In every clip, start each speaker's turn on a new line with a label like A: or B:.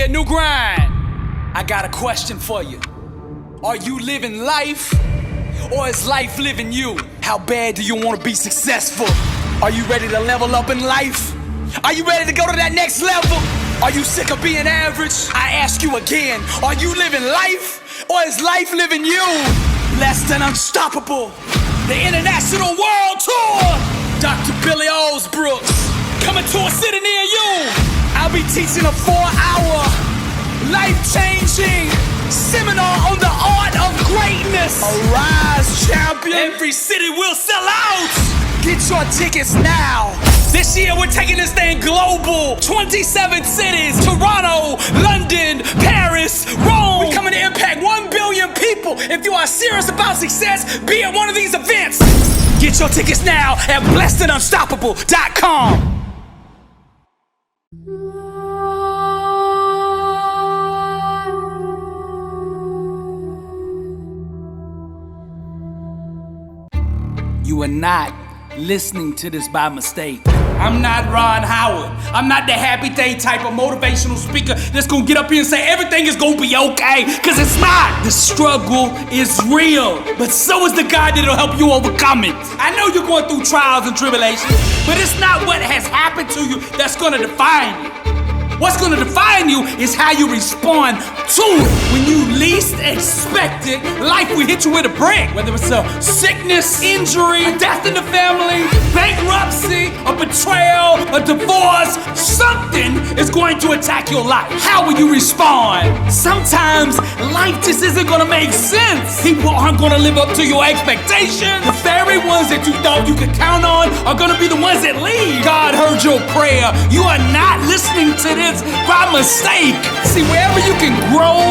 A: Yeah, new grind. I got a question for you. Are you living life, or is life living you? How bad do you want to be successful? Are you ready to level up in life? Are you ready to go to that next level? Are you sick of being average? I ask you again, are you living life, or is life living you? Less than unstoppable. The International World Tour. Dr. Billy Alsbrooks, coming to a city near you. I'll be teaching a 4-hour, life-changing seminar on the art of greatness. Arise, champion. Every city will sell out. Get your tickets now. This year we're taking this thing global. 27 cities, Toronto, London, Paris, Rome. We're coming to impact 1 billion people. If you are serious about success, be at one of these events. Get your tickets now at blessedandunstoppable.com. You are not listening to this by mistake. I'm not Ron Howard. I'm not the happy day type of motivational speaker that's gonna get up here and say everything is gonna be okay, cause it's not. The struggle is real, but so is the God that'll help you overcome it. I know you're going through trials and tribulations, but it's not what has happened to you that's gonna define you. What's gonna define you is how you respond to it. When you least expect it, life will hit you with a brick. Whether it's a sickness, injury, a death in the family, bankruptcy, a betrayal, a divorce, something is going to attack your life. How will you respond? Sometimes life just isn't gonna make sense. People aren't gonna live up to your expectations. The very ones that you thought you could count on are gonna be the ones that leave. God heard your prayer. You are not listening to this by mistake. See, wherever you can grow,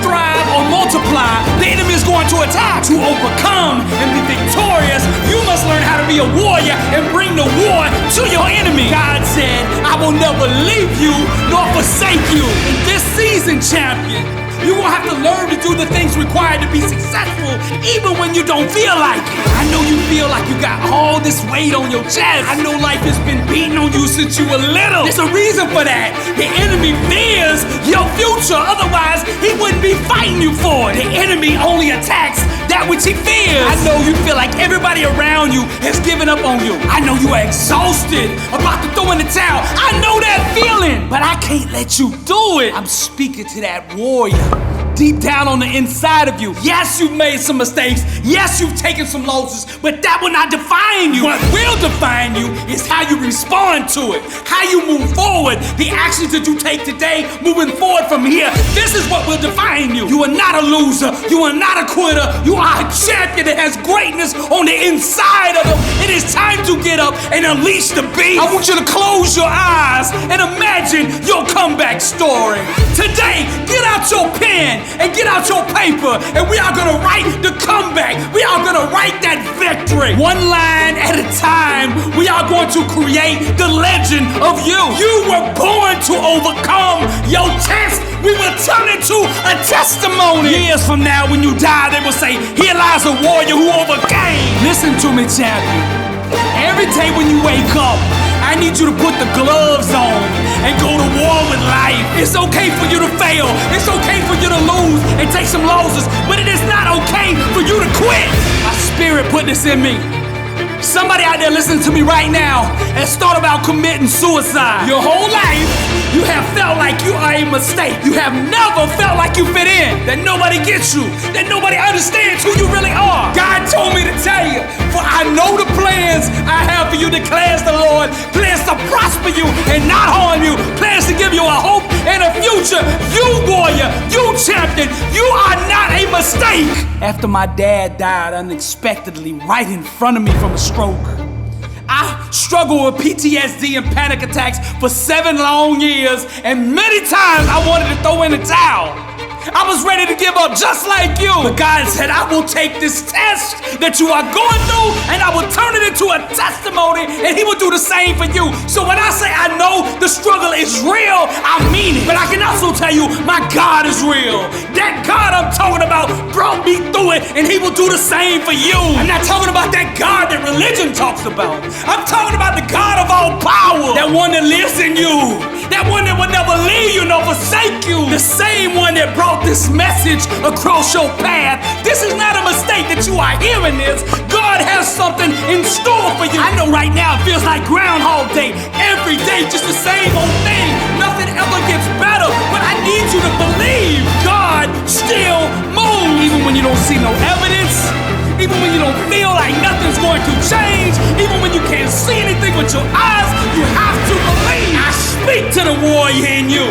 A: thrive, or multiply, the enemy is going to attack. To overcome and be victorious, you must learn how to be a warrior and bring the war to your enemy. God said, I will never leave you nor forsake you. In this season, champion, you're gonna have to learn to do the things required to be successful, even when you don't feel like it. I know you feel like you got all this weight on your chest. I know life has been beating on you since you were little. There's a reason for that. The enemy fears your future, otherwise he wouldn't be fighting you for it. The enemy only attacks that which he fears. I know you feel like everybody around you has given up on you. I know you are exhausted, about to throw in the towel. I know that feeling, but I can't let you do it. I'm speaking to that warrior deep down on the inside of you. Yes, you've made some mistakes. Yes, you've taken some losses, but that will not define you. What will define you is how you respond to it, how you move forward, the actions that you take today, moving forward from here. This is what will define you. You are not a loser. You are not a quitter. You are a champion that has greatness on the inside of them. It is time to get up and unleash the beast. I want you to close your eyes and imagine your comeback story. Today, get out your pen and get out your paper, and we are gonna write the comeback. We are gonna write that victory. One line at a time, we are going to create the legend of you. You were born to overcome. Your test, we will turn into a testimony. Years from now, when you die, they will say, here lies a warrior who overcame. Listen to me, champion. Every day when you wake up, I need you to put the gloves on and go to war with life. It's okay for you to fail. It's okay for you to lose and take some losses, but it is not okay for you to quit. My spirit put this in me. Somebody out there listening to me right now has thought about committing suicide. Your whole life, you have felt like you are a mistake. You have never felt like you fit in, that nobody gets you, that nobody understands who you really are. God told me to tell you, for I know the plans I have for you, declares the Lord. Plans to prosper you and not harm you. Plans to give you a hope and a future. You warrior, you champion, you are not a mistake. After my dad died unexpectedly right in front of me from a stroke, I struggled with PTSD and panic attacks for 7 long years, and many times I wanted to throw in the towel. I was ready to give up just like you. But God said, I will take this test that you are going through and I will turn it into a testimony, and He will do the same for you. So when I say I know the struggle is real, I mean it. But I can also tell you my God is real. That God I'm talking about brought me through it, and He will do the same for you. I'm not talking about that God that religion talks about. I'm talking about the God of all power, that one that lives in you, That one that will never leave you nor forsake you. The same one that brought this message across your path. This is not a mistake that you are hearing this. God has something in store for you. I know right now it feels like Groundhog Day. Every day just the same old thing. Nothing ever gets better. But I need you to believe God still moves. Even when you don't see no evidence. Even when you don't feel like nothing's going to change, even when you can't see anything with your eyes, you have to believe. I speak to the warrior in you.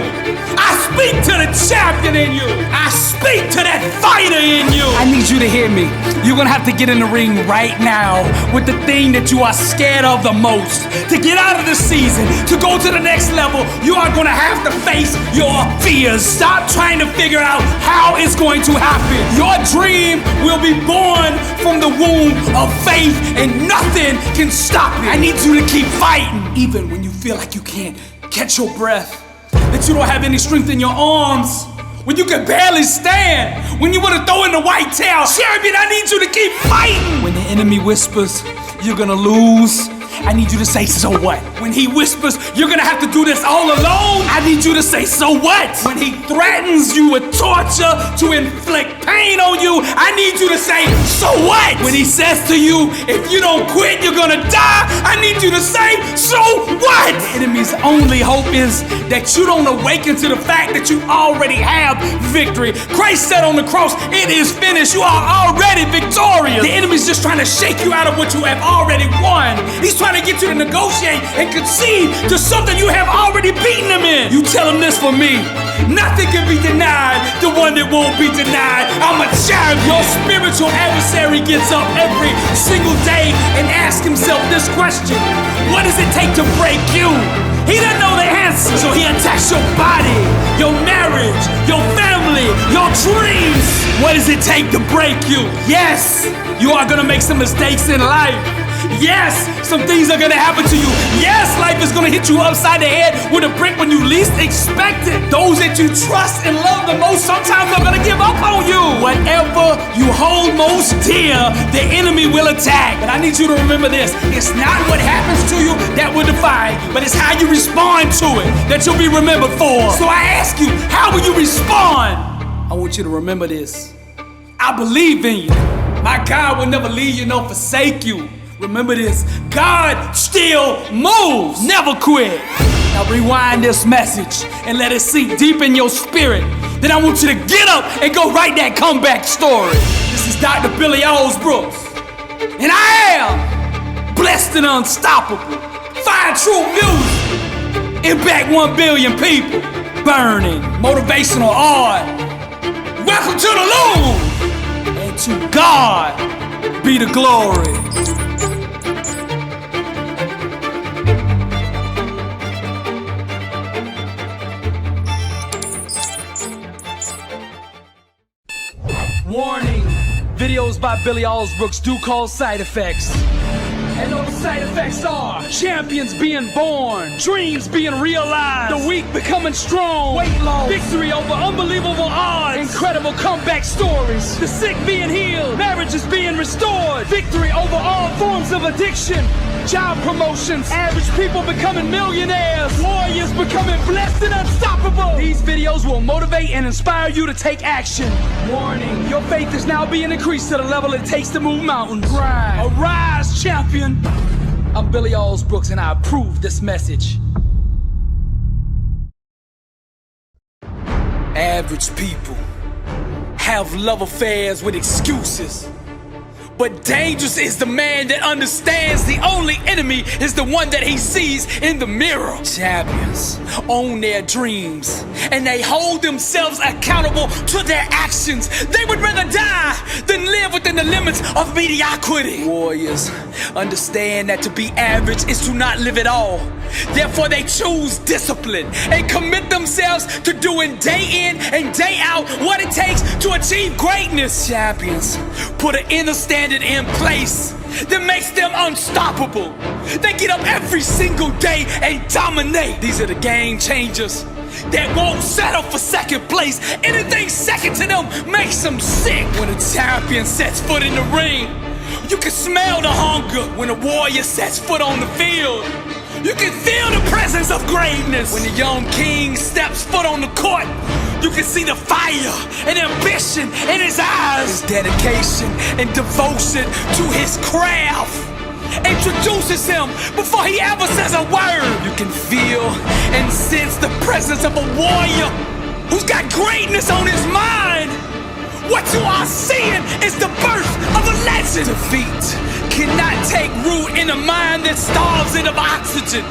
A: I speak to the champion in you. I speak to that fighter in you. I need you to hear me. You're gonna have to get in the ring right now with the thing that you are scared of the most. To get out of the season, to go to the next level, you are gonna have to face your fears. Stop trying to figure out how it's going to happen. Your dream will be born from the womb of faith, and nothing can stop it. I need you to keep fighting, even when you feel like you can't catch your breath, that you don't have any strength in your arms, when you can barely stand, when you want to throw in the white towel. Champion, I need you to keep fighting. When the enemy whispers, you're gonna lose, I need you to say, so what? When he whispers, you're gonna have to do this all alone, I need you to say, so what? When he threatens you with torture to inflict pain on you, I need you to say, so what? When he says to you, if you don't quit, you're gonna die, I need you to say, so what? The enemy's only hope is that you don't awaken to the fact that you already have victory. Christ said on the cross, it is finished. You are already victorious. The enemy's just trying to shake you out of what you have already won. He's trying to get you to negotiate and concede to something you have already beaten him in. You tell him this for me. Nothing can be denied, the one that won't be denied. I'm a champion. Your spiritual adversary gets up every single day and asks himself this question: what does it take to break you? He doesn't know the answer, so he attacks your body, your marriage, your family, your dreams. What does it take to break you? Yes, you are gonna make some mistakes in life. Yes, some things are gonna happen to you. Yes, life is gonna hit you upside the head with a brick when you least expect it. Those that you trust and love the most sometimes are gonna give up on you. Whatever you hold most dear, the enemy will attack. But I need you to remember this: it's not what happens to you that will define you, but it's how you respond to it that you'll be remembered for. So I ask you, how will you respond? I want you to remember this: I believe in you. My God will never leave you nor forsake you. Remember this: God still moves. Never quit. Now rewind this message and let it sink deep in your spirit. Then I want you to get up and go write that comeback story. This is Dr. Billy Alsbrooks, and I am blessed and unstoppable. Find true music, impact 1 billion people. Burning motivational art. Welcome to the Loom, and to God be the glory. Warning, videos by Billy Alsbrooks do cause side effects. And those side effects are champions being born, dreams being realized, the weak becoming strong, weight loss, victory over unbelievable odds, incredible comeback stories, the sick being healed, marriages being restored, victory over all forms of addiction, job promotions, average people becoming millionaires, warriors becoming blessed and unstoppable. These videos will motivate and inspire you to take action. Warning, your faith is now being increased to the level it takes to move mountains. Arise, champion. I'm Billy Alsbrooks, and I approve this message. Average people have love affairs with excuses. But dangerous is the man that understands the only enemy is the one that he sees in the mirror. Champions own their dreams, and they hold themselves accountable to their actions. They would rather die than live within the limits of mediocrity. Warriors understand that to be average is to not live at all. Therefore they choose discipline and commit themselves to doing day in and day out what it takes to achieve greatness. Champions put an inner standard in place that makes them unstoppable. They get up every single day and dominate. These are the game changers that won't settle for second place. Anything second to them makes them sick. When a champion sets foot in the ring, you can smell the hunger. When a warrior sets foot on the field, You can feel the presence of greatness. When the young king steps foot on the court, you can see the fire and ambition in his eyes. His dedication and devotion to his craft introduces him before he ever says a word. You can feel and sense the presence of a warrior who's got greatness on his mind. What you are seeing is the birth of a legend. Defeat cannot take root in a mind that starves it of oxygen.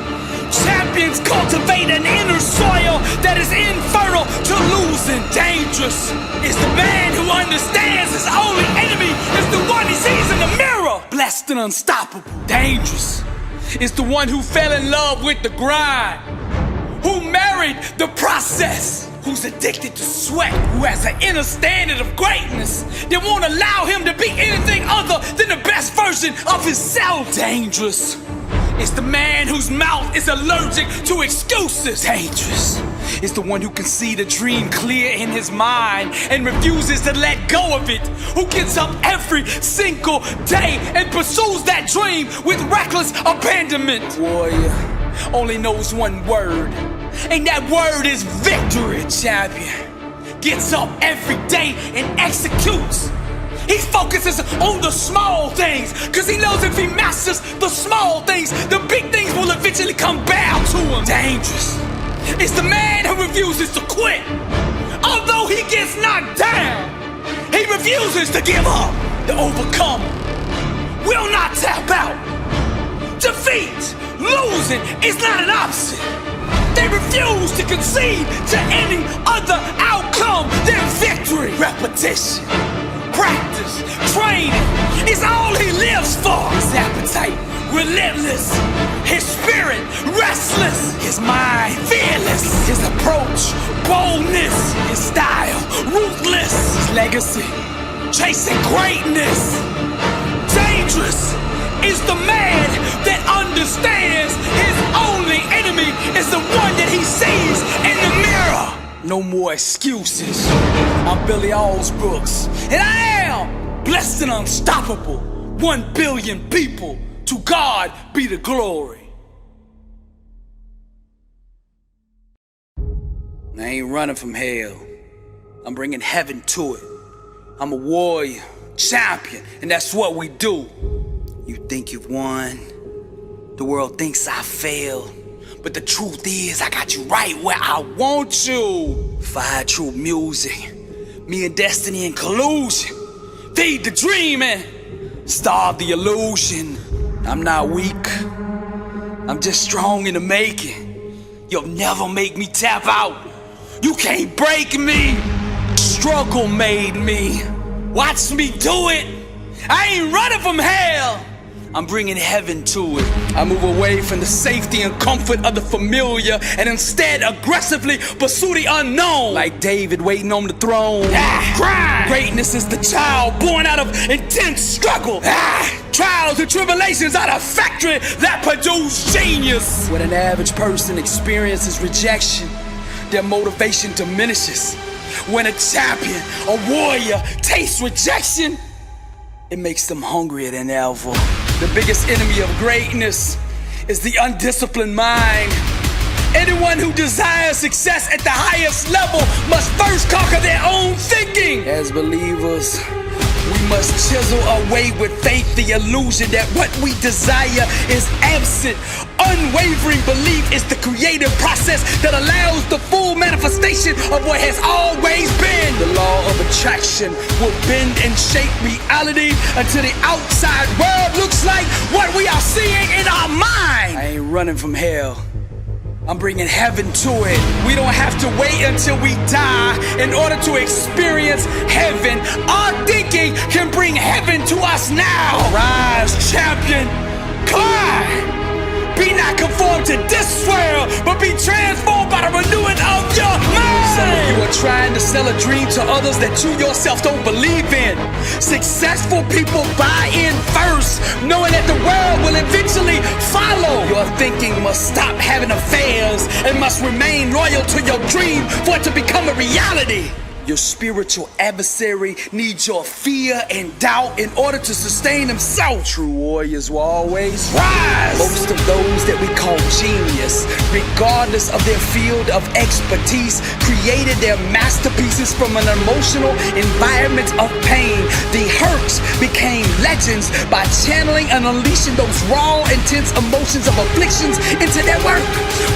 A: Champions cultivate an inner soil that is infertile to losing. Dangerous is the man who understands his only enemy is the one he sees in the mirror. Blessed and unstoppable. Dangerous is the one who fell in love with the grind, who married the process, who's addicted to sweat, who has an inner standard of greatness that won't allow him to be anything other than the best version of himself. Dangerous is the man whose mouth is allergic to excuses. Dangerous is the one who can see the dream clear in his mind and refuses to let go of it, who gets up every single day and pursues that dream with reckless abandonment. Warrior only knows one word, and that word is victory. Champion gets up every day and executes. He focuses on the small things, cause he knows if he masters the small things, the big things will eventually come bow to him. Dangerous is the man who refuses to quit. Although he gets knocked down, he refuses to give up. The overcomer will not tap out. Defeat, losing is not an option. They refuse to concede to any other outcome than victory. Repetition, practice, training is all he lives for. His appetite relentless, his spirit restless, his mind fearless, his approach boldness, his style ruthless, his legacy chasing greatness. Dangerous is the man that understands his only enemy is the one that he sees in the mirror. No more excuses. I'm Billy Alsbrooks, and I am blessed and unstoppable. 1 billion people, to God be the glory. I ain't running from hell. I'm bringing heaven to it. I'm a warrior, champion, and that's what we do. You think you've won, the world thinks I failed, but the truth is I got you right where I want you. Fire true music, me and destiny in collusion. Feed the dream and starve the illusion. I'm not weak, I'm just strong in the making. You'll never make me tap out. You can't break me. Struggle made me. Watch me do it. I ain't running from hell. I'm bringing heaven to it. I move away from the safety and comfort of the familiar and instead aggressively pursue the unknown. Like David waiting on the throne. Grind. Greatness is the child born out of intense struggle. Trials and tribulations are the factory that produce genius. When an average person experiences rejection, their motivation diminishes. When a champion, a warrior, tastes rejection, it makes them hungrier than ever. The biggest enemy of greatness is the undisciplined mind. Anyone who desires success at the highest level must first conquer their own thinking. As believers, we must chisel away with faith the illusion that what we desire is absent. Unwavering belief is the creative process that allows the full manifestation of what has always been. The law of attraction will bend and shape reality until the outside world looks like what we are seeing in our mind. I ain't running from hell. I'm bringing heaven to it. We don't have to wait until we die in order to experience heaven. Our thinking can bring heaven to us now. Rise, champion, climb. Be not conformed to this world, but be transformed by the renewing of your mind. Some of you are trying to sell a dream to others that you yourself don't believe in. Successful people buy in first, knowing that the world will eventually follow. Your thinking must stop having affairs and must remain loyal to your dream for it to become a reality. Your spiritual adversary needs your fear and doubt in order to sustain himself. True warriors will always rise. Most of those that we call genius, regardless of their field of expertise, created their masterpieces from an emotional environment of pain. The hurts became legends by channeling and unleashing those raw, intense emotions of afflictions into their work.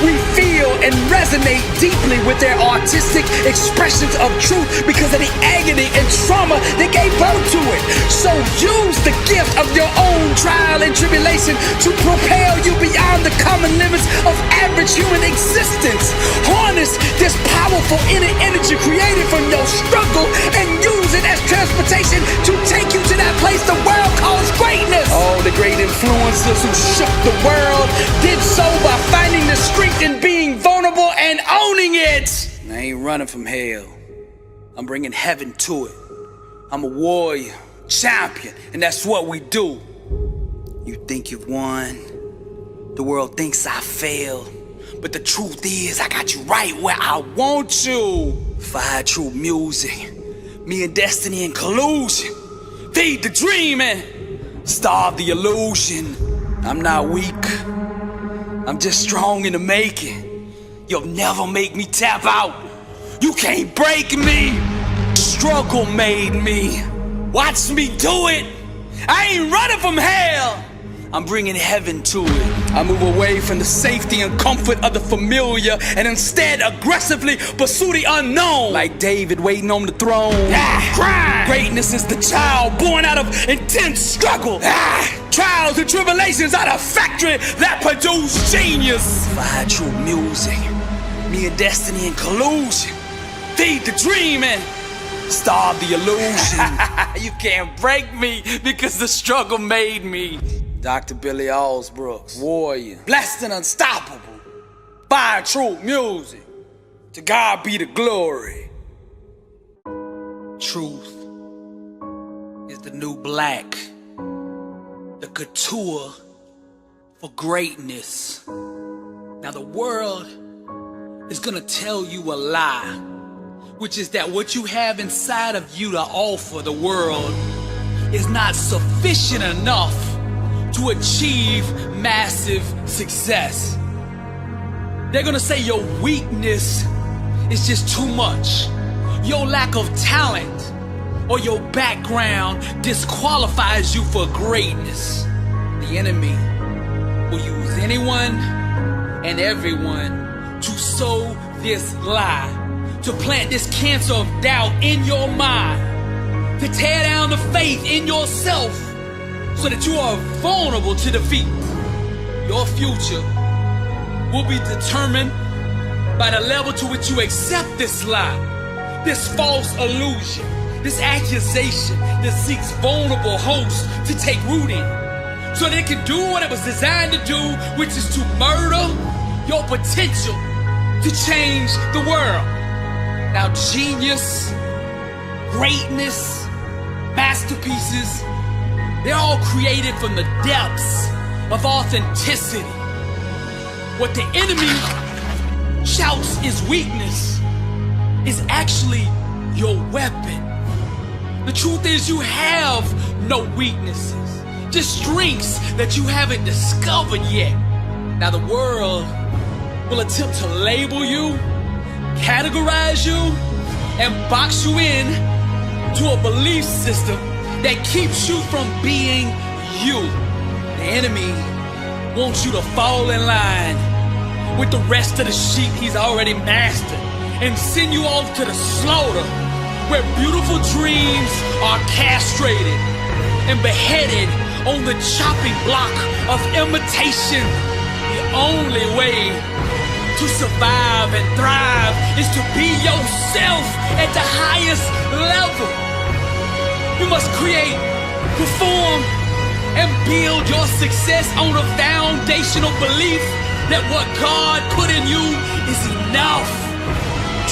A: We feel and resonate deeply with their artistic expressions of truth because of the agony and trauma that gave birth to it. So use the gift of your own trial and tribulation to propel you beyond the common limits of average human existence. Harness this powerful inner energy created from your struggle and use it as transportation to take you to that place the world calls greatness. All the great influencers who shook the world did so by finding the strength in being vulnerable and owning it. I ain't running from hell. I'm bringing heaven to it. I'm a warrior, champion, and that's what we do. You think you've won. The world thinks I failed. But the truth is, I got you right where I want you. Fire true music. Me and destiny in collusion. Feed the dream and starve the illusion. I'm not weak. I'm just strong in the making. You'll never make me tap out. You can't break me. Struggle made me. Watch me do it. I ain't running from hell. I'm bringing heaven to it. I move away from the safety and comfort of the familiar and instead aggressively pursue the unknown. Like David waiting on the throne. Crime. Greatness is the child born out of intense struggle. Trials and tribulations are the factory that produce genius. Fire true music. Me and destiny in collusion. Feed the dream and starve the illusion. You can't break me because the struggle made me. Dr. Billy Alsbrooks, warrior, blessed and unstoppable. Fire true music. To God be the glory. Truth is the new black. The couture for greatness. Now the world is gonna tell you a lie, which is that what you have inside of you to offer the world is not sufficient enough to achieve massive success. They're gonna say your weakness is just too much. Your lack of talent or your background disqualifies you for greatness. The enemy will use anyone and everyone to sow this lie, to plant this cancer of doubt in your mind, to tear down the faith in yourself so that you are vulnerable to defeat. Your future will be determined by the level to which you accept this lie, this false illusion, this accusation that seeks vulnerable hosts to take root in, so that it can do what it was designed to do, which is to murder your potential to change the world. Now, genius, greatness, masterpieces, they're all created from the depths of authenticity. What the enemy shouts is weakness is actually your weapon. The truth is you have no weaknesses, just strengths that you haven't discovered yet. Now the world will attempt to label you, categorize you, and box you in to a belief system that keeps you from being you. The enemy wants you to fall in line with the rest of the sheep he's already mastered and send you off to the slaughter where beautiful dreams are castrated and beheaded on the chopping block of imitation. The only way to survive and thrive is to be yourself at the highest level. You must create, perform, and build your success on a foundational belief that what God put in you is enough.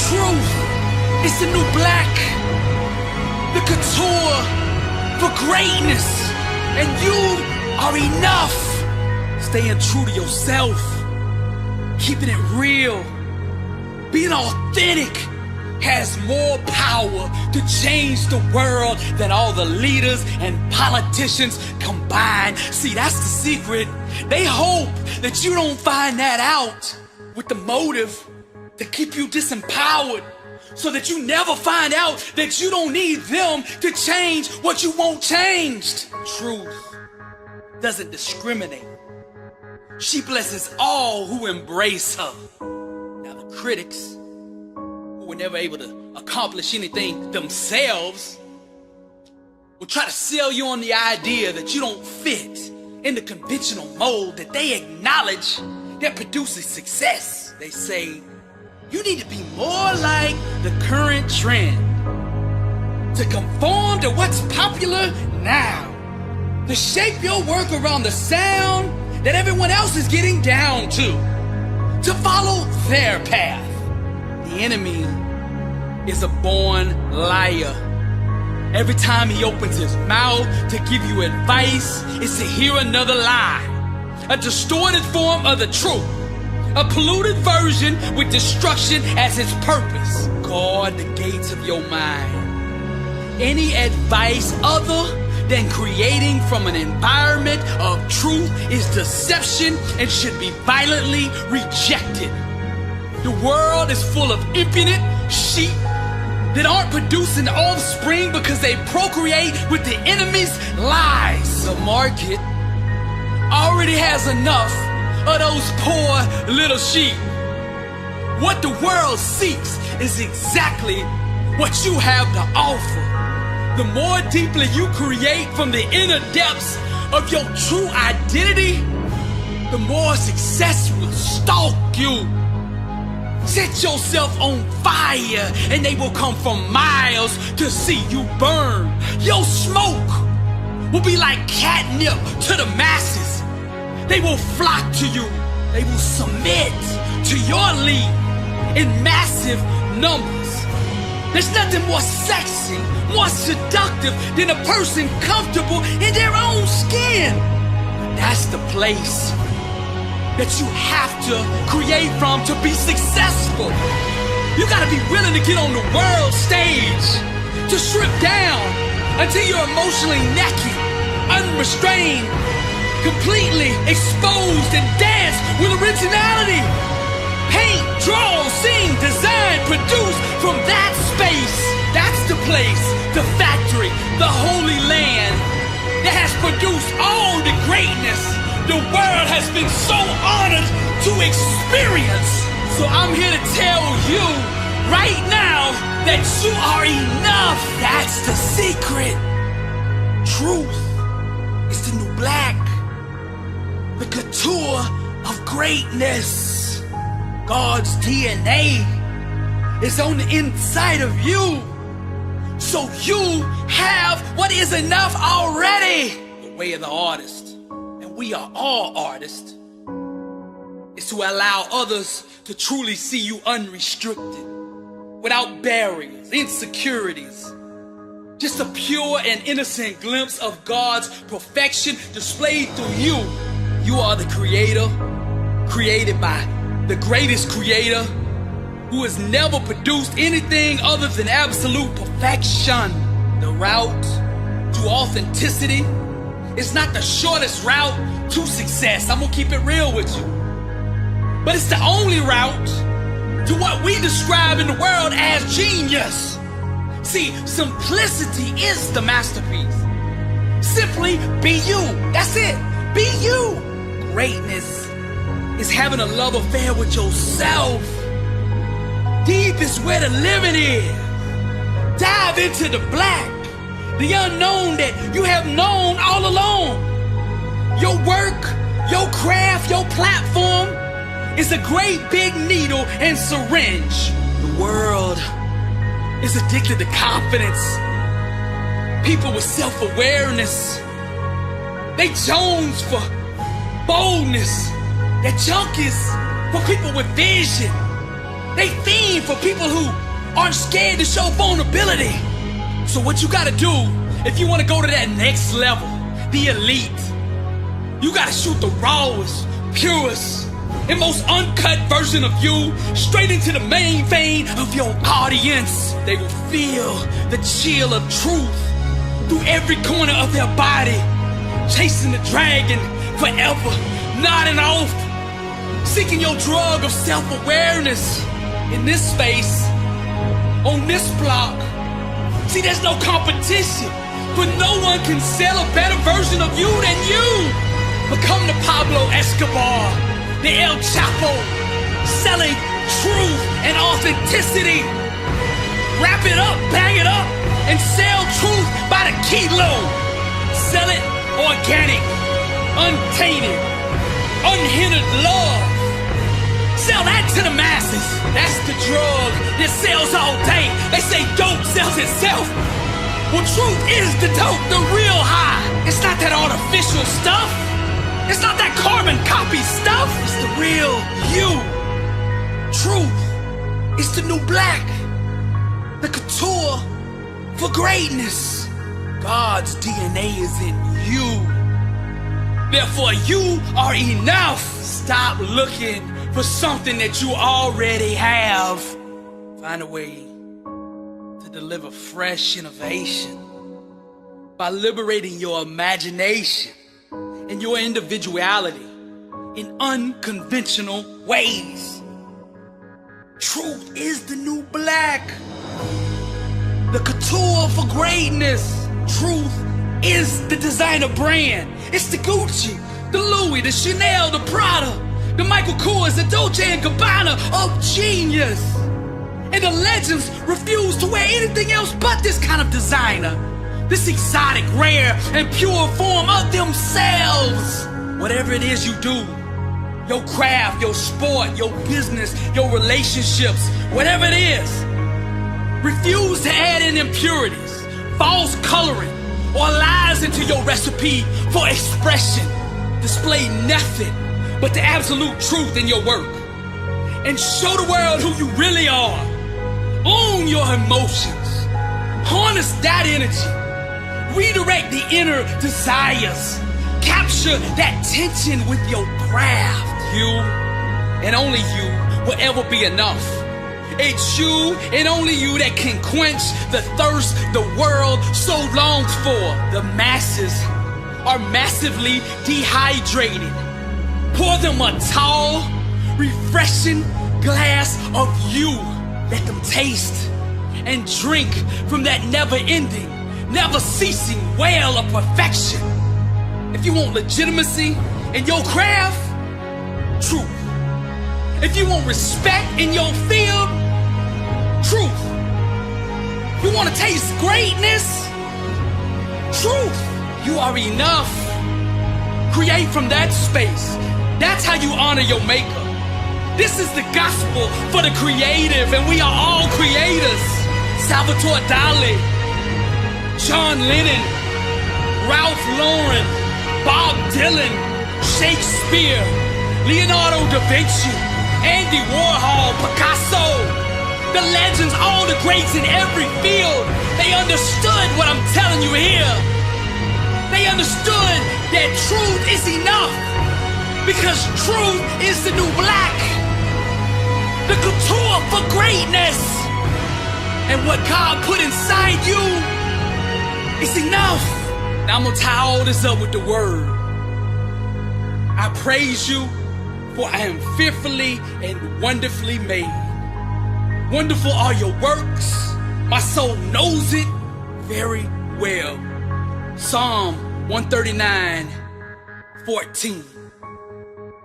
A: Truth is the new black, the couture for greatness, and you are enough. Staying true to yourself, keeping it real, being authentic, has more power to change the world than all the leaders and politicians combined. See, that's the secret. They hope that you don't find that out with the motive to keep you disempowered, so that you never find out that you don't need them to change what you want changed. Truth doesn't discriminate. She blesses all who embrace her. Now the critics, who were never able to accomplish anything themselves, will try to sell you on the idea that you don't fit in the conventional mold that they acknowledge that produces success. They say, you need to be more like the current trend, to conform to what's popular now, to shape your work around the sound that everyone else is getting down to follow their path. The enemy is a born liar. Every time he opens his mouth to give you advice, it's to hear another lie, a distorted form of the truth, a polluted version with destruction as its purpose. Guard the gates of your mind. Any advice other than creating from an environment of truth is deception and should be violently rejected. The world is full of impudent sheep that aren't producing offspring because they procreate with the enemy's lies. The market already has enough of those poor little sheep. What the world seeks is exactly what you have to offer. The more deeply you create from the inner depths of your true identity, the more success will stalk you. Set yourself on fire and they will come from miles to see you burn. Your smoke will be like catnip to the masses. They will flock to you. They will submit to your lead in massive numbers. There's nothing more sexy, more seductive than a person comfortable in their own skin. That's the place that you have to create from to be successful. You gotta be willing to get on the world stage, to strip down until you're emotionally naked, unrestrained, completely exposed, and dance with originality. Paint, draw, sing, design, produce from that space. That's the place, the factory, the holy land that has produced all the greatness the world has been so honored to experience. So I'm here to tell you right now that you are enough. That's the secret. Truth is the new black, the couture of greatness. God's DNA is on the inside of you. So you have what is enough already. The way of the artist, and we are all artists, is to allow others to truly see you unrestricted, without barriers, insecurities. Just a pure and innocent glimpse of God's perfection displayed through you. You are the creator, created by the greatest creator, who has never produced anything other than absolute perfection. The route to authenticity is not the shortest route to success. I'm gonna keep it real with you. But it's the only route to what we describe in the world as genius. See, simplicity is the masterpiece. Simply be you. That's it. Be you. Greatness is having a love affair with yourself. Deep is where the living is. Dive into the black, the unknown that you have known all along. Your work, your craft, your platform is a great big needle and syringe. The world is addicted to confidence. People with self-awareness, they jones for boldness. That junk is for people with vision. They fiend for people who aren't scared to show vulnerability. So what you gotta do, if you wanna go to that next level, the elite, you gotta shoot the rawest, purest, and most uncut version of you straight into the main vein of your audience. They will feel the chill of truth through every corner of their body, chasing the dragon forever, nodding off, seeking your drug of self-awareness. In this space, on this block, see, there's no competition, but no one can sell a better version of you than you. Become the Pablo Escobar, the El Chapo, selling truth and authenticity. Wrap it up, bang it up, and sell truth by the kilo. Sell it organic, untainted, unhindered love. Sell that to the masses. That's the drug that sells all day. They say dope sells itself. Well, truth is the dope, the real high. It's not that artificial stuff. It's not that carbon copy stuff. It's the real you. Truth is the new black. The couture for greatness. God's DNA is in you. Therefore, you are enough. Stop looking for something that you already have. Find a way to deliver fresh innovation by liberating your imagination and your individuality in unconventional ways. Truth is the new black. The couture for greatness. Truth is the designer brand. It's the Gucci, the Louis, the Chanel, the Prada, the Michael Kors, the Dolce & Gabbana of genius. And the legends refuse to wear anything else but this kind of designer. This exotic, rare, and pure form of themselves. Whatever it is you do, your craft, your sport, your business, your relationships, whatever it is, refuse to add in impurities, false coloring, or lies into your recipe for expression. Display nothing but the absolute truth in your work. And show the world who you really are. Own your emotions. Harness that energy. Redirect the inner desires. Capture that tension with your craft. You and only you will ever be enough. It's you and only you that can quench the thirst the world so longs for. The masses are massively dehydrated. Pour them a tall, refreshing glass of you. Let them taste and drink from that never-ending, never-ceasing well of perfection. If you want legitimacy in your craft, truth. If you want respect in your field, truth. You want to taste greatness, truth. You are enough. Create from that space. That's how you honor your maker. This is the gospel for the creative, and we are all creators. Salvatore Dali, John Lennon, Ralph Lauren, Bob Dylan, Shakespeare, Leonardo da Vinci, Andy Warhol, Picasso, the legends, all the greats in every field. They understood what I'm telling you here. They understood that truth is enough, because truth is the new black. The couture for greatness. And what God put inside you is enough. Now I'm gonna tie all this up with the word. I praise you, for I am fearfully and wonderfully made. Wonderful are your works. My soul knows it very well. Psalm 139:14.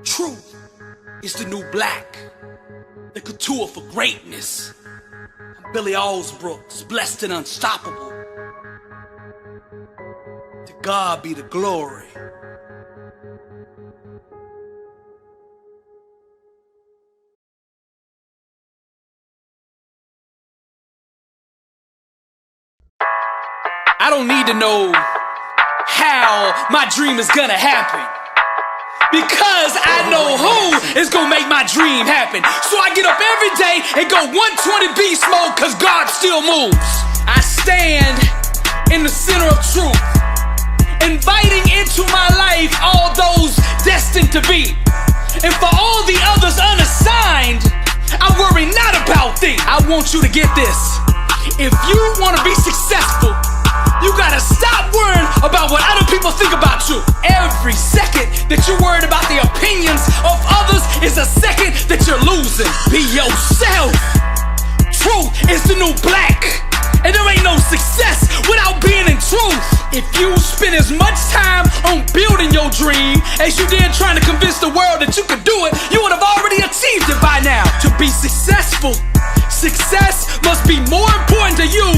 A: Truth is the new black. The couture for greatness. I'm Billy Alsbrooks, blessed and unstoppable. To God be the glory. I don't need to know how my dream is gonna happen, because I know who is gonna make my dream happen. So I get up every day and go 120 beast mode, cause God still moves. I stand in the center of truth, inviting into my life all those destined to be. And for all the others unassigned, I worry not about thee. I want you to get this. If you want to be successful, you gotta stop worrying about what other people think about you. Every second that you're worried about the opinions of others is a second that you're losing. Be yourself. Truth is the new black, and there ain't no success without being in truth. If you spend as much time on building your dream as you did trying to convince the world that you could do it, you would have already achieved it by now. To be successful, success must be more important to you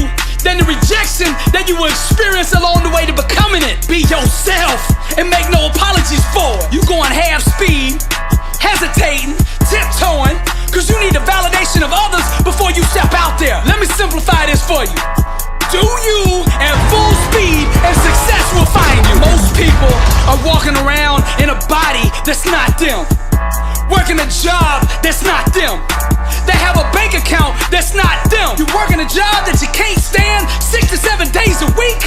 A: than the rejection that you will experience along the way to becoming it. Be yourself and make no apologies for it. You going half speed, hesitating, tiptoeing, cause you need the validation of others before you step out there. Let me simplify this for you. Do you at full speed and success will find you. Most people are walking around in a body that's not them, working a job that's not them. They have a bank account that's not them. You working a job that you can't stand 6 to 7 days a week.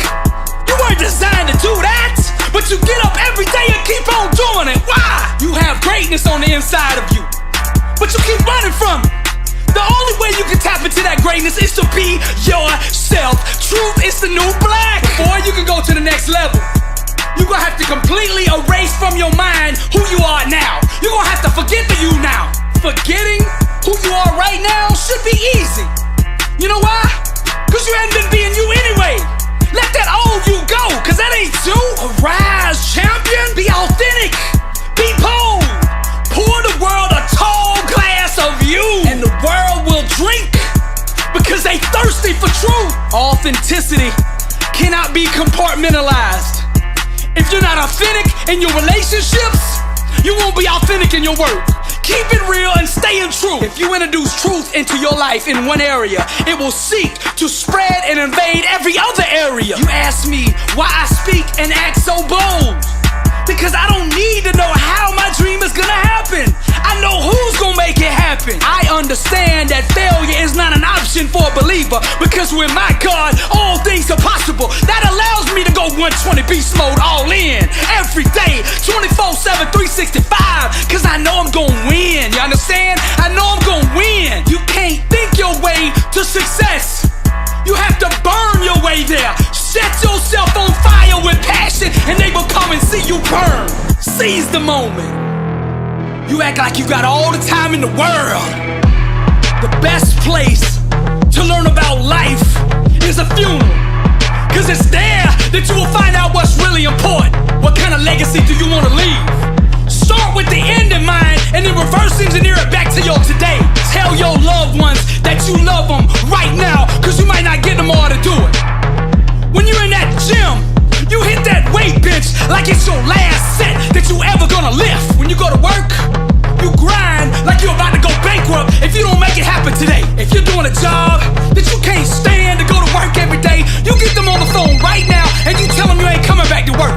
A: You weren't designed to do that, but you get up every day and keep on doing it. Why? You have greatness on the inside of you, but you keep running from it. The only way you can tap into that greatness is to be yourself. Truth is the new black. Before you can go to the next level, you're gonna have to completely erase from your mind who you are now. You're gonna have to forget the you now. Forgetting who you are right now should be easy. You know why? Cause you hadn't been being you anyway. Let that old you go, cause that ain't you. Arise, champion. Be authentic. Be bold. Pour the world a tall glass of you, and the world will drink because they thirsty for truth. Authenticity cannot be compartmentalized. If you're not authentic in your relationships, you won't be authentic in your work. Keep it real and stay in truth. If you introduce truth into your life in one area, it will seek to spread and invade every other area. You ask me why I speak and act so bold, because I don't need to know how my dream is gonna happen. I know who's gonna make it happen. I understand that failure is not an option for a believer, because with my God, all things are possible. That allows me to go 120 beast mode all in every day, 24/7, 365, cause I know I'm gonna win. You understand? I know I'm gonna win. You can't think your way to success. You have to burn your way there. Set yourself on fire with passion, and they will come and see you burn. Seize the moment. You act like you got all the time in the world. The best place to learn about life is a funeral, cause it's there that you will find out what's really important. What kind of legacy do you want to leave? Start with the end in mind and then reverse engineer it back to your today. Tell your loved ones that you love them right now, cause you might not get them all to do it. When you're in that gym, you hit that weight bench like it's your last set that you ever gonna lift. When you go to work, you grind like you're about to go bankrupt if you don't make it happen today. If you're doing a job that you can't stand to go to work every day, you get them on the phone right now and you tell them you ain't coming back to work.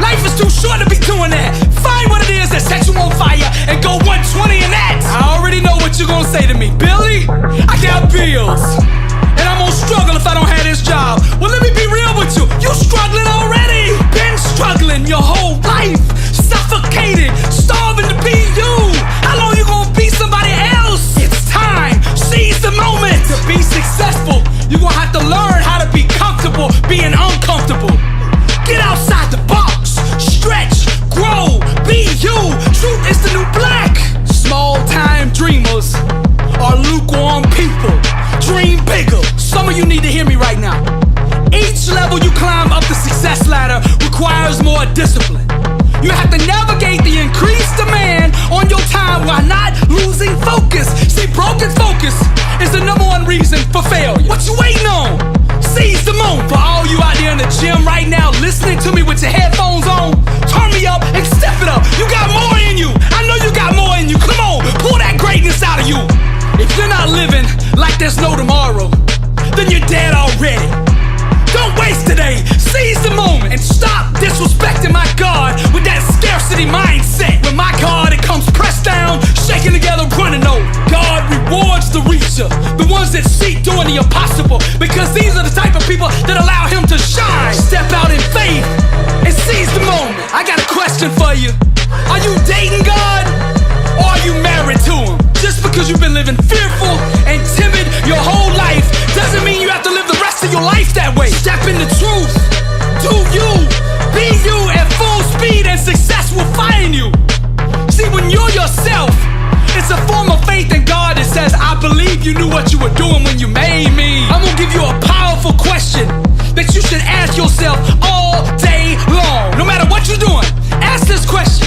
A: Life is too short to be doing that. Find what it is that sets you on fire and go 120 in that. I already know what you're gonna say to me. Billy, I got bills, and I'm gonna struggle if I don't have this job. Well, let me be real with you. You struggling already. You've been struggling your whole life. Suffocated, starving to be you. How long you gonna be somebody else? It's time. Seize the moment. To be successful, you're gonna have to learn how to be comfortable being uncomfortable. Get outside the box. Stretch, grow, be you. Truth is the new black. Small-time dreamers are lukewarm people. Dream bigger. Some of you need to hear me right now. Each level you climb up the success ladder requires more discipline. You have to navigate the increased demand on your time while not losing focus. See, broken focus is the #1 reason for failure. What you waiting on? Seize the moment. For all you out there in the gym right now listening to me with your headphones on, turn me up and step it up. You got more in you. I know you got more in you. Come on, pull that greatness out of you. If you're not living like there's no tomorrow, then you're dead already. Don't waste today. Seize the moment and stop disrespecting my God with that scarcity mindset. With my God, it comes pressed down, shaking together, running over. God rewards the reacher, the ones that seek doing the impossible, because these are the type of people that allow him to shine. Step out in faith and seize the moment. I got a question for you. Are you dating God? Or are you married to him? Just because you've been living fearful and timid your whole life doesn't mean you have to live the rest of your life that way. Step in the truth. Do you. Be you at full speed and success will find you. See, when you're yourself, it's a form of faith in God that says, I believe you knew what you were doing when you made me. I'm gonna give you a powerful question that you should ask yourself all day long. No matter what you're doing, ask this question.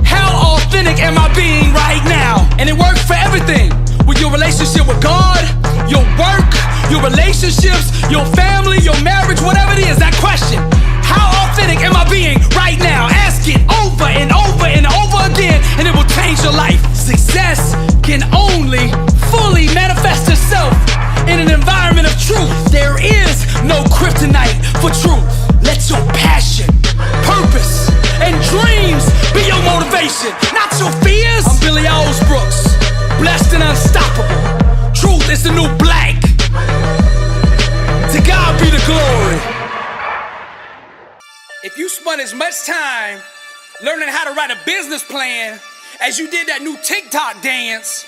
A: How authentic am I being right now? And it works for everything. With your relationship with God, your work, your relationships, your family, your marriage, whatever it is, that question. How authentic am I being right now? Ask it over and over and over again, and it will change your life. Success can only fully manifest itself in an environment of truth. There is no kryptonite for truth. Let your passion, purpose, and dreams be your motivation, not your fears. I'm Billy Alsbrooks, blessed and unstoppable. Truth is the new black. To God be the glory. If you spent as much time learning how to write a business plan as you did that new TikTok dance,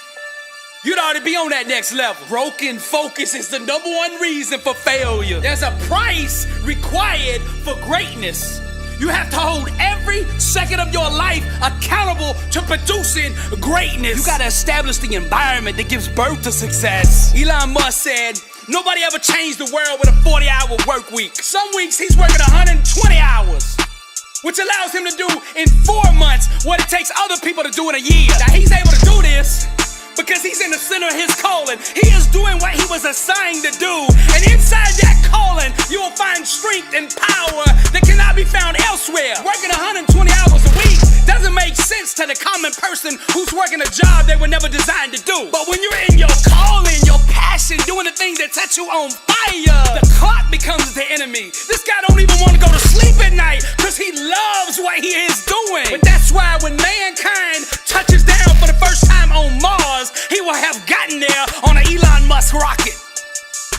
A: you'd already be on that next level. Broken focus is the #1 reason for failure. There's a price required for greatness. You have to hold every second of your life accountable to producing greatness. You gotta establish the environment that gives birth to success. Elon Musk said, nobody ever changed the world with a 40-hour work week. Some weeks he's working 120 hours, which allows him to do in 4 months what it takes other people to do in a year. Now he's able to do this because he's in the center of his calling. He is doing what he was assigned to do. And inside that calling, you will find strength and power that cannot be found elsewhere. Working 120 hours a week doesn't make sense to the common person who's working a job they were never designed to do. But when you're in your calling, your passion, doing the things that set you on fire, the clock becomes the enemy. This guy don't even want to go to sleep at night because he loves what he is doing. But that's why when mankind touches down for the first time on Mars, he will have gotten there on an Elon Musk rocket.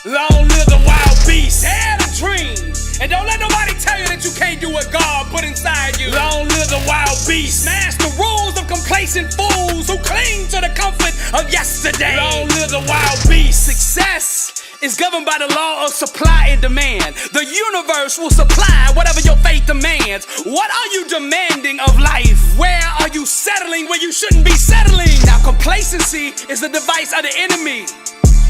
A: Long live the wild beast. Dare to dream. And don't let nobody tell you that you can't do what God put inside you. Long live the wild beast. Smash the rules of complacent fools who cling to the comfort of yesterday. Long live the wild beast. Success is governed by the law of supply and demand. The universe will supply whatever your faith demands. What are you demanding of life? Where are you settling where you shouldn't be settling? Now, complacency is the device of the enemy.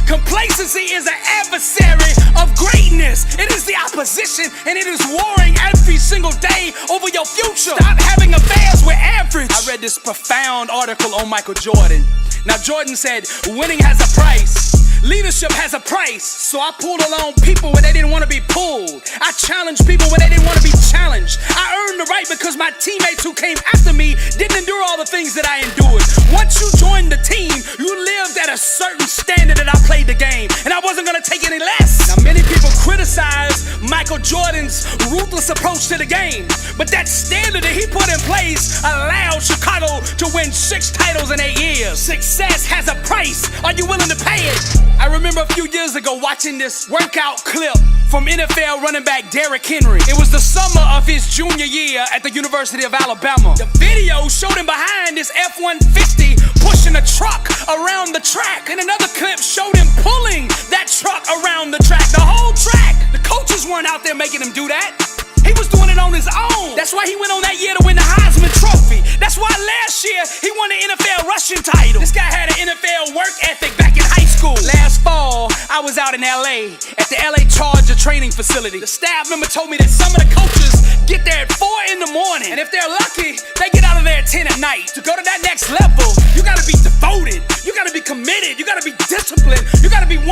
A: Complacency is an adversary of greatness. It is the opposition, and it is warring every single day over your future. Stop having affairs with average. I read this profound article on Michael Jordan. Now, Jordan said, winning has a price. Leadership has a price. So I pulled along people where they didn't want to be pulled. I challenged people where they didn't want to be challenged. I earned the right because my teammates who came after me didn't endure all the things that I endured. Once you joined the team, you lived at a certain standard that I played the game, and I wasn't gonna take any less. Now, many people criticize Michael Jordan's ruthless approach to the game, but that standard that he put in place allowed Chicago to win 6 titles in 8 years. Success has a price. Are you willing to pay it? I remember a few years ago watching this workout clip from NFL running back Derrick Henry. It was the summer of his junior year at the University of Alabama. The video showed him behind this F-150 pushing a truck around the track, and another clip showed him pulling that truck around the track, the whole track. The coaches weren't out there making him do that. He was doing it on his own. That's why he went on that year to win the Heisman Trophy. That's why last year he won the NFL rushing title. This guy had an NFL work ethic back in high school. Last fall, I was out in LA at the LA Charger training facility. The staff member told me that some of the coaches get there at 4 in the morning, and if they're lucky, they get out of there at 10 at night. To go to that next level, you gotta be devoted, you gotta be committed, you gotta be disciplined, you gotta be 120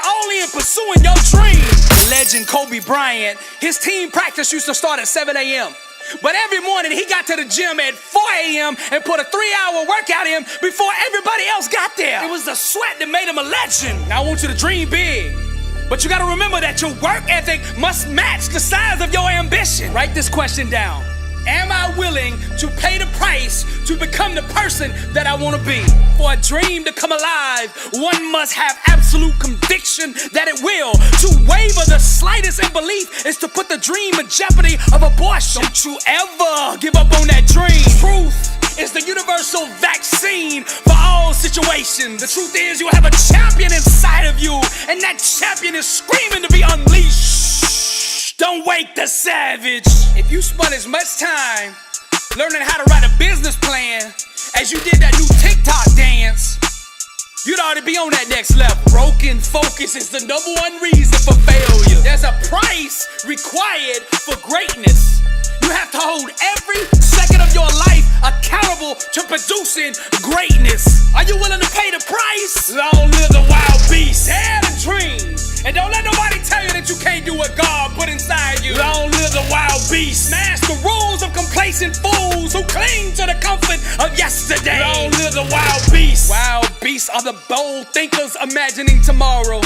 A: all in pursuing your dream. The legend Kobe Bryant, his team practice used to start at 7 a.m. But every morning he got to the gym at 4 a.m. and put a 3-hour workout in before everybody else got there. It was the sweat that made him a legend. Now I want you to dream big, but you gotta remember that your work ethic must match the size of your ambition. Write this question down. Am I willing to pay the price to become the person that I want to be? For a dream to come alive, one must have absolute conviction that it will. To waver the slightest in belief is to put the dream in jeopardy of abortion. Don't you ever give up on that dream. Truth is the universal vaccine scene for all situations. The truth is, you have a champion inside of you, and that champion is screaming to be unleashed. Don't wake the savage. If you spent as much time learning how to write a business plan as you did that new TikTok dance, you'd already be on that next level. Broken focus is the #1 reason for failure. There's a price required for greatness. You have to hold every second of your life accountable to producing greatness. Are you willing to pay the price? Long live the wild beast. Dare to dream. And don't let nobody tell you that you can't do what God put inside you. Long live the wild beast. Smash the rules of complacent fools who cling to the comfort of yesterday. Long live the wild beast. Wild beasts are the bold thinkers imagining tomorrow.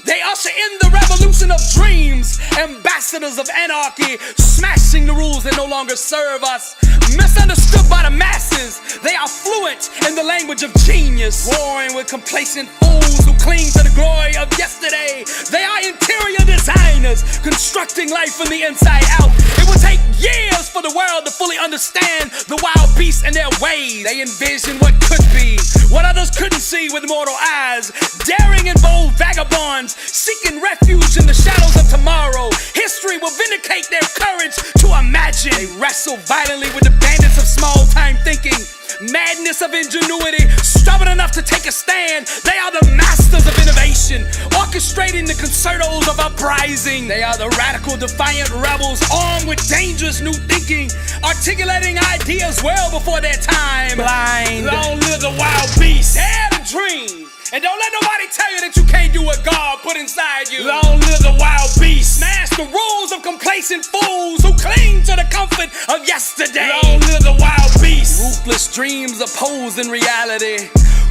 A: They usher in the revolution of dreams, ambassadors of anarchy, smashing the rules that no longer serve us. Misunderstood by the masses, they are fluent in the language of genius, warring with complacent fools who cling to the glory of yesterday. They are interior designers, constructing life from the inside out. It will take years for the world to fully understand the wild beasts and their ways. They envision what could be, what others couldn't see with mortal eyes. Daring and bold vagabonds, seeking refuge in the shadows of tomorrow. History will vindicate their courage to imagine. They wrestle violently with the bandits of small-time thinking, madness of ingenuity, stubborn enough to take a stand. They are the masters of innovation, orchestrating the concertos of uprising. They are the radical, defiant rebels, armed with dangerous new thinking, articulating ideas well before their time. Blind. Long live the wild beast. Dare to dream. And don't let nobody tell you that you can't do what God put inside you. Long live the wild beast. Smash the rules of complacent fools who cling to the comfort of yesterday. Long live the wild beast. Ruthless dreams opposed in reality.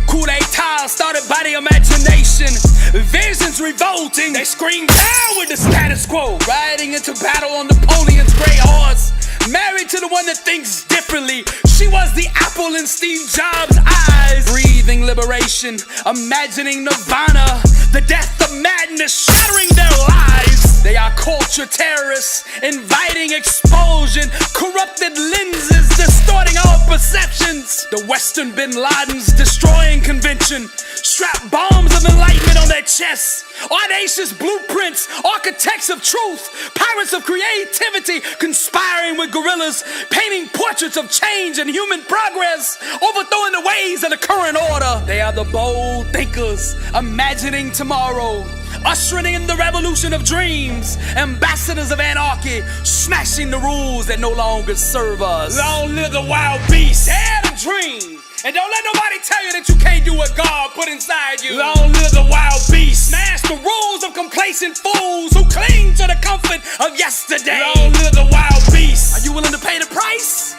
A: Coup d'etat started by the imagination. Visions revolting. They scream down with the status quo. Riding into battle on Napoleon's gray horse. Married to the one that thinks differently. She was the apple in Steve Jobs' eyes. Breathing liberation, imagining nirvana, the death of madness, shattering their lives. They are culture terrorists, inviting expulsion, corrupted lenses, distorting all perceptions. The Western Bin Ladens destroying convention, strap bombs of enlightenment on their chests. Audacious blueprints, architects of truth, pirates of creativity, conspiring with guerrillas, painting portraits of change and human progress, overthrowing the ways of the current order. They are the bold thinkers, imagining tomorrow, ushering in the revolution of dreams, ambassadors of anarchy, smashing the rules that no longer serve us. Long live the wild beast. Dare to dream. And don't let nobody tell you that you can't do what God put inside you. Long live the wild beast. Smash the rules of complacent fools who cling to the comfort of yesterday. Long live the wild beast. Are you willing to pay the price?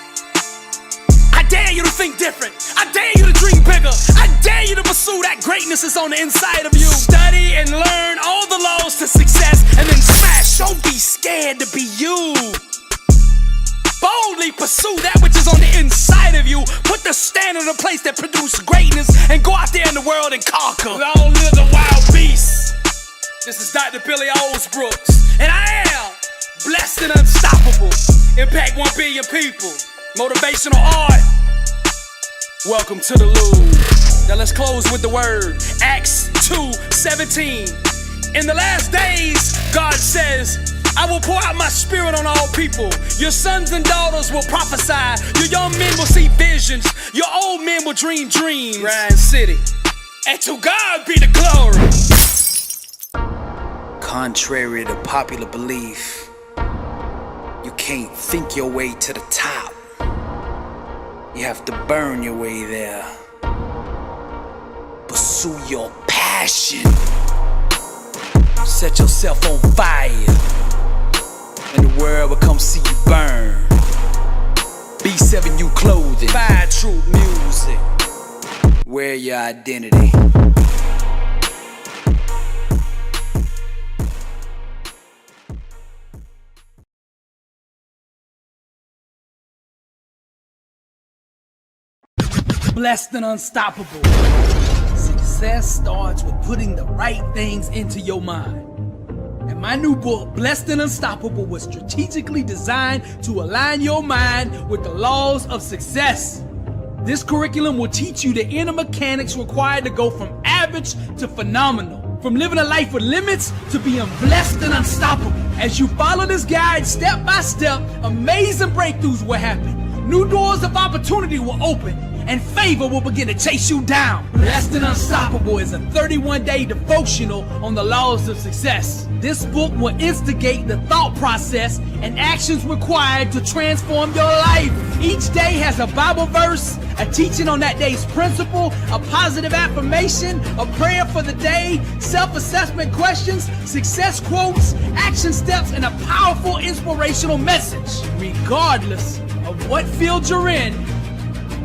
A: I dare you to think different. I dare you to dream bigger. I dare you to pursue that greatness that's on the inside of you. Study and learn all the laws to success and then smash. Don't be scared to be you. Boldly pursue that which is on the inside of you. Put the standard in a place that produces greatness and go out there in the world and conquer. Long live the wild beast. This is Dr. Billy Alsbrooks, and I am blessed and unstoppable. Impact 1 billion people. Motivational art. Welcome to the Louvre. Now let's close with the word. Acts 2:17. In the last days, God says, I will pour out my spirit on all people. Your sons and daughters will prophesy. Your young men will see visions. Your old men will dream dreams. Grind City. And to God be the glory. Contrary to popular belief, you can't think your way to the top. You have to burn your way there. Pursue your passion. Set yourself on fire, and the world will come see you burn. B7U clothing, Fire Troop music. Wear your identity. Blessed and unstoppable. Success starts with putting the right things into your mind. And my new book, Blessed and Unstoppable, was strategically designed to align your mind with the laws of success. This curriculum will teach you the inner mechanics required to go from average to phenomenal. From living a life with limits to being blessed and unstoppable. As you follow this guide step by step, amazing breakthroughs will happen. New doors of opportunity will open, and favor will begin to chase you down. Blessed and Unstoppable is a 31-day devotional on the laws of success. This book will instigate the thought process and actions required to transform your life. Each day has a Bible verse, a teaching on that day's principle, a positive affirmation, a prayer for the day, self-assessment questions, success quotes, action steps, and a powerful inspirational message. Regardless of what field you're in,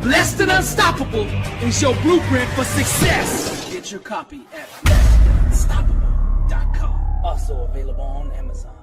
A: Blessed and Unstoppable is your blueprint for success. Get your copy at blessedandunstoppable.com. Also available on Amazon.